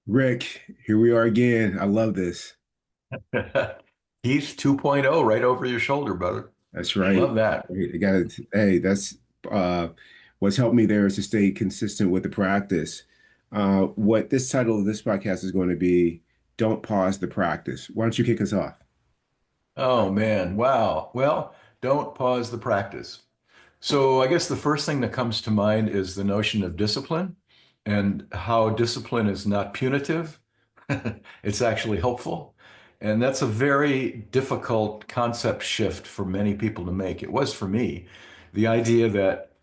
Rick, here we are again. I love this. He's 2.0 right over your shoulder, brother. That's right. Love that. I got it. Hey, that's uh what's helped me there is to stay consistent with the practice. What this title of this podcast is going to be, Don't Pause the Practice. Why don't you kick us off? Oh man, wow. Well, don't pause the practice. So I guess the first thing that comes to mind is the notion of discipline and how discipline is not punitive. It's actually helpful. And that's a very difficult concept shift for many people to make. It was for me. The idea that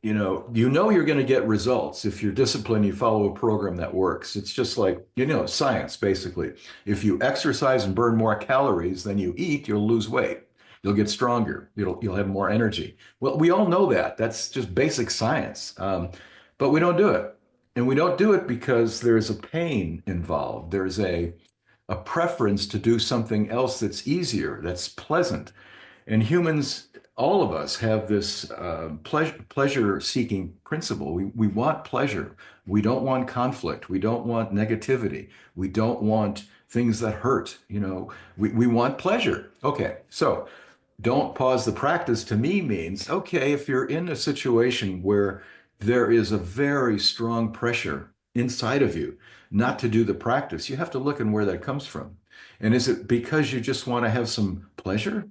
you know you're going to get results if you're disciplined, you follow a program that works. It's just like, science basically. If you exercise and burn more calories than you eat, you'll lose weight. You'll get stronger. You'll have more energy. Well, we all know that. That's just basic science. But we don't do it. And we don't do it because there's a pain involved. There's a preference to do something else that's easier, that's pleasant. And humans, all of us, have this pleasure-seeking principle. We want pleasure. We don't want conflict. We don't want negativity. We don't want things that hurt. We want pleasure. Okay, so don't pause the practice to me means, okay, if you're in a situation where there is a very strong pressure inside of you not to do the practice, you have to look at where that comes from. And is it because you just want to have some pleasure?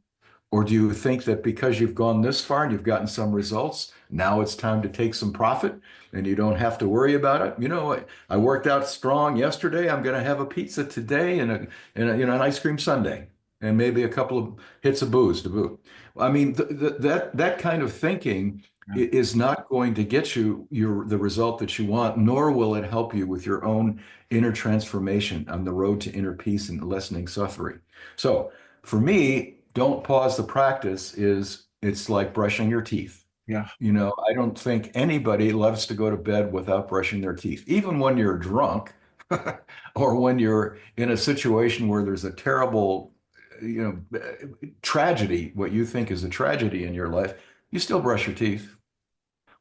Or do you think that because you've gone this far and you've gotten some results, now it's time to take some profit and you don't have to worry about it? I worked out strong yesterday. I'm going to have a pizza today and an ice cream sundae and maybe a couple of hits of booze to boot. I mean, that kind of thinking Yeah. is not going to get you the result that you want, nor will it help you with your own inner transformation on the road to inner peace and lessening suffering. So, for me, don't pause the practice is it's like brushing your teeth. Yeah. I don't think anybody loves to go to bed without brushing their teeth, even when you're drunk or when you're in a situation where there's a terrible, tragedy, what you think is a tragedy in your life, you still brush your teeth.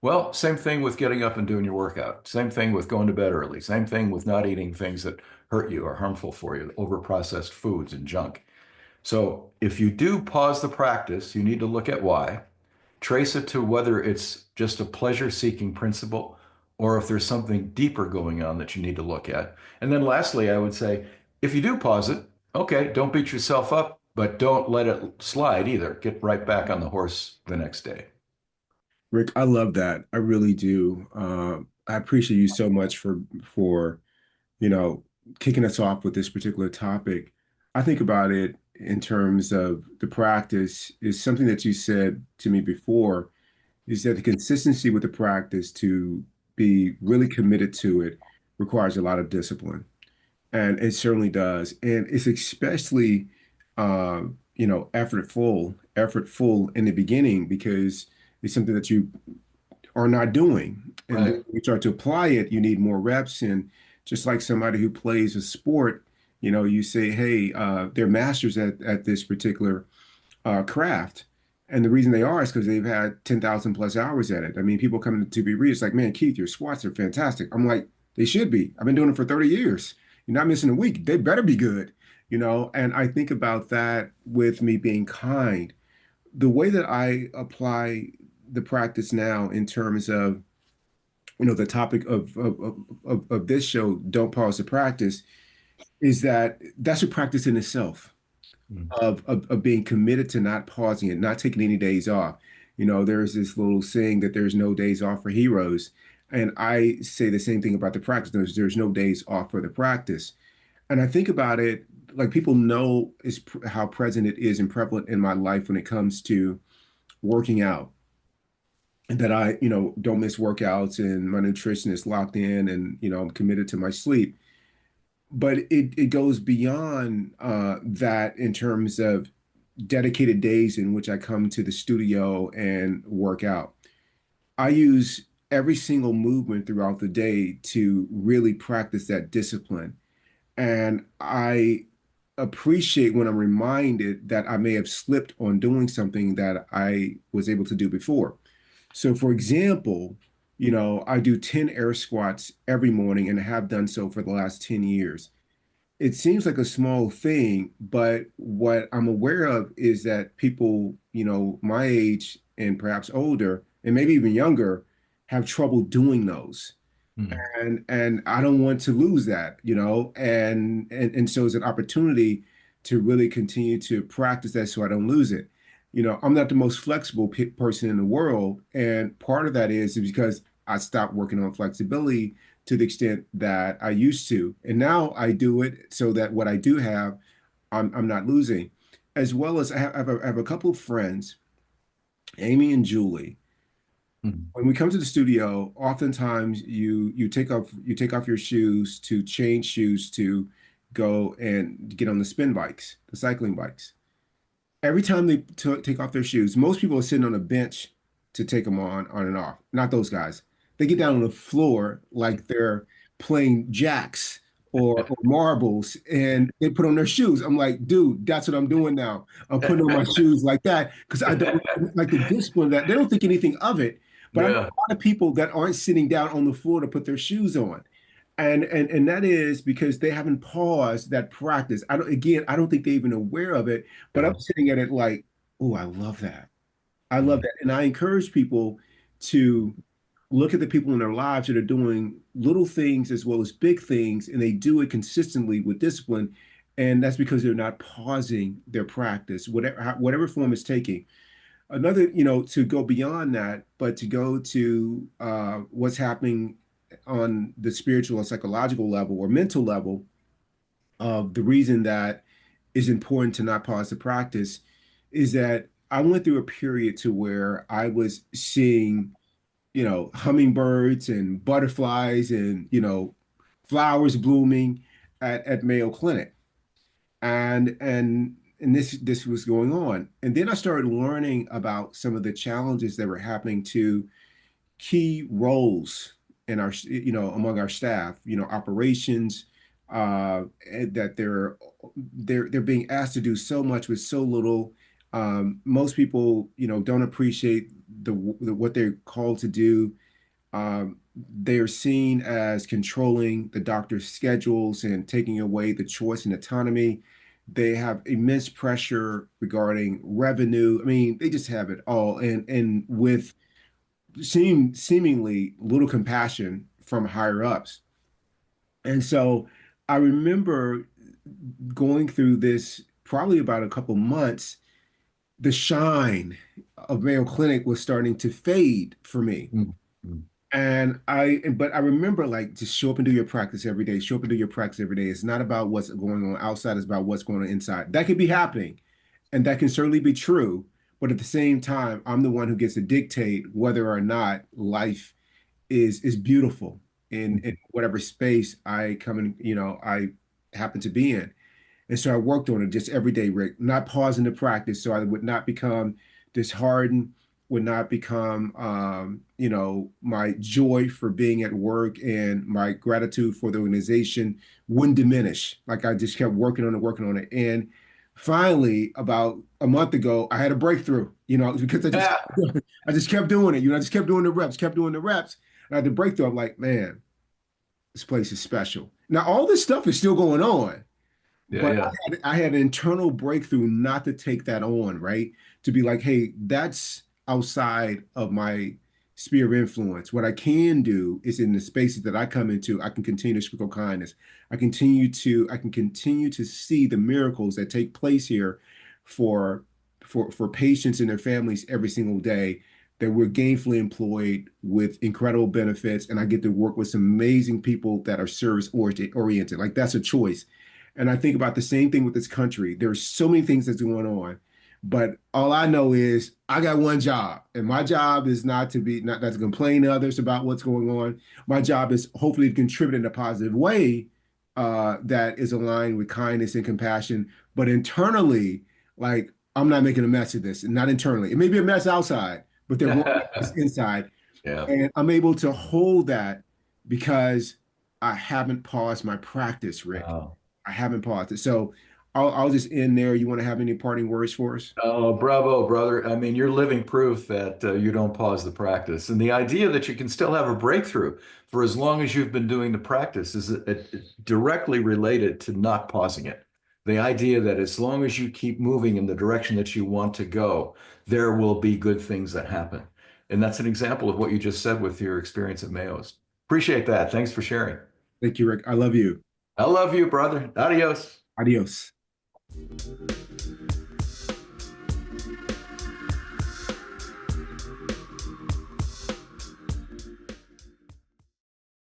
Well, same thing with getting up and doing your workout. Same thing with going to bed early. Same thing with not eating things that hurt you or harmful for you, overprocessed foods and junk. So if you do pause the practice, you need to look at why, trace it to whether it's just a pleasure-seeking principle or if there's something deeper going on that you need to look at. And then lastly, I would say, if you do pause it, okay, don't beat yourself up, but don't let it slide either. Get right back on the horse the next day. Rick, I love that. I really do. I appreciate you so much for you know, kicking us off with this particular topic. I think about it in terms of the practice is something that you said to me before, is that the consistency with the practice to be really committed to it requires a lot of discipline. And it certainly does. And it's especially uh, effortful in the beginning because it's something that you are not doing. And then Right. when you start to apply it, you need more reps. And just like somebody who plays a sport, you say, hey, they're masters at this particular craft. And the reason they are is because they've had 10,000 plus hours at it. I mean, people come to be read, it's like, man, Keith, your squats are fantastic. I'm like, they should be. I've been doing it for 30 years. You're not missing a week. They better be good. And I think about that with me being kind. The way that I apply the practice now in terms of the topic of this show, Don't Pause the Practice, is that that's a practice in itself Mm. of being committed to not pausing it, not taking any days off. There's this little saying that there's no days off for heroes. And I say the same thing about the practice. There's no days off for the practice. And I think about it, like people know how present it is and prevalent in my life when it comes to working out. And that I don't miss workouts and my nutrition is locked in and, I'm committed to my sleep. But it goes beyond that in terms of dedicated days in which I come to the studio and work out. I use every single movement throughout the day to really practice that discipline. And I appreciate when I'm reminded that I may have slipped on doing something that I was able to do before. So, for example, I do 10 air squats every morning and have done so for the last 10 years. It seems like a small thing, but what I'm aware of is that people, my age and perhaps older, and maybe even younger, have trouble doing those. Mm. And I don't want to lose that, and so it's an opportunity to really continue to practice that so I don't lose it. I'm not the most flexible person in the world, and part of that is because I stopped working on flexibility to the extent that I used to, and now I do it so that what I do have, I'm not losing. As well as I have a couple of friends, Amy and Julie. Mm. When we come to the studio, oftentimes you take off your shoes to change shoes to go and get on the spin bikes, the cycling bikes. Every time they take off their shoes, most people are sitting on a bench to take them on and off. Not those guys. They get down on the floor like they're playing jacks or marbles, and they put on their shoes. I'm like, dude, that's what I'm doing now. I'm putting on my shoes like that because I don't like the discipline that they don't think anything of it. But I know Yeah. a lot of people that aren't sitting down on the floor to put their shoes on. And that is because they haven't paused that practice. I don't think they're even aware of it, but I'm Yeah. sitting at it like, oh, I love that. I love Mm. that. And I encourage people to look at the people in their lives that are doing little things as well as big things, and they do it consistently with discipline. And that's because they're not pausing their practice, whatever form it's taking. Another, to go beyond that, but to go to what's happening on the spiritual and psychological level or mental level, the reason that is important to not pause the practice is that I went through a period to where I was seeing, hummingbirds and butterflies and, flowers blooming at Mayo Clinic. And this was going on. And then I started learning about some of the challenges that were happening to key roles in our, among our staff, operations, and that they're being asked to do so much with so little. Most people, don't appreciate what they're called to do. They are seen as controlling the doctor's schedules and taking away the choice and autonomy. They have immense pressure regarding revenue. I mean, they just have it all, and with seemingly little compassion from higher ups. And so I remember going through this probably about a couple months. The shine of Mayo Clinic was starting to fade for me. Mm. Mm. But I remember like just show up and do your practice every day. Show up and do your practice every day. It's not about what's going on outside, it's about what's going on inside. That could be happening, and that can certainly be true. But at the same time, I'm the one who gets to dictate whether or not life is beautiful in whatever space I come in, I happen to be in. And so I worked on it just every day, Rick, not pausing the practice so I would not become disheartened, would not become, my joy for being at work and my gratitude for the organization wouldn't diminish. Like I just kept working on it, working on it. And finally, about a month ago, I had a breakthrough, because Ah, I just kept doing it. I just kept doing the reps, kept doing the reps. And I had the breakthrough. I'm like, man, this place is special. Now, all this stuff is still going on. yeah, But yeah. I had an internal breakthrough not to take that on, right? To be like, hey, that's outside of my sphere of influence. What I can do is in the spaces that I come into, I can continue to sprinkle kindness. I can continue to see the miracles that take place here for for patients and their families every single day. That we're gainfully employed with incredible benefits, and I get to work with some amazing people that are service oriented. Like that's a choice. And I think about the same thing with this country. There's so many things that's going on, but all I know is I got one job, and my job is not to complain to others about what's going on. My job is hopefully to contribute in a positive way that is aligned with kindness and compassion. But internally, like I'm not making a mess of this, and not internally. It may be a mess outside, but they're going to make this inside. Yeah. And I'm able to hold that because I haven't paused my practice, Rick. Wow. I haven't paused it. So I'll just end there. You want to have any parting words for us? Oh, bravo, brother. I mean, you're living proof that you don't pause the practice. And the idea that you can still have a breakthrough for as long as you've been doing the practice is directly related to not pausing it. The idea that as long as you keep moving in the direction that you want to go, there will be good things that happen. And that's an example of what you just said with your experience at Mayo's. Appreciate that. Thanks for sharing. Thank you, Rick. I love you. I love you, brother. Adios. Adios.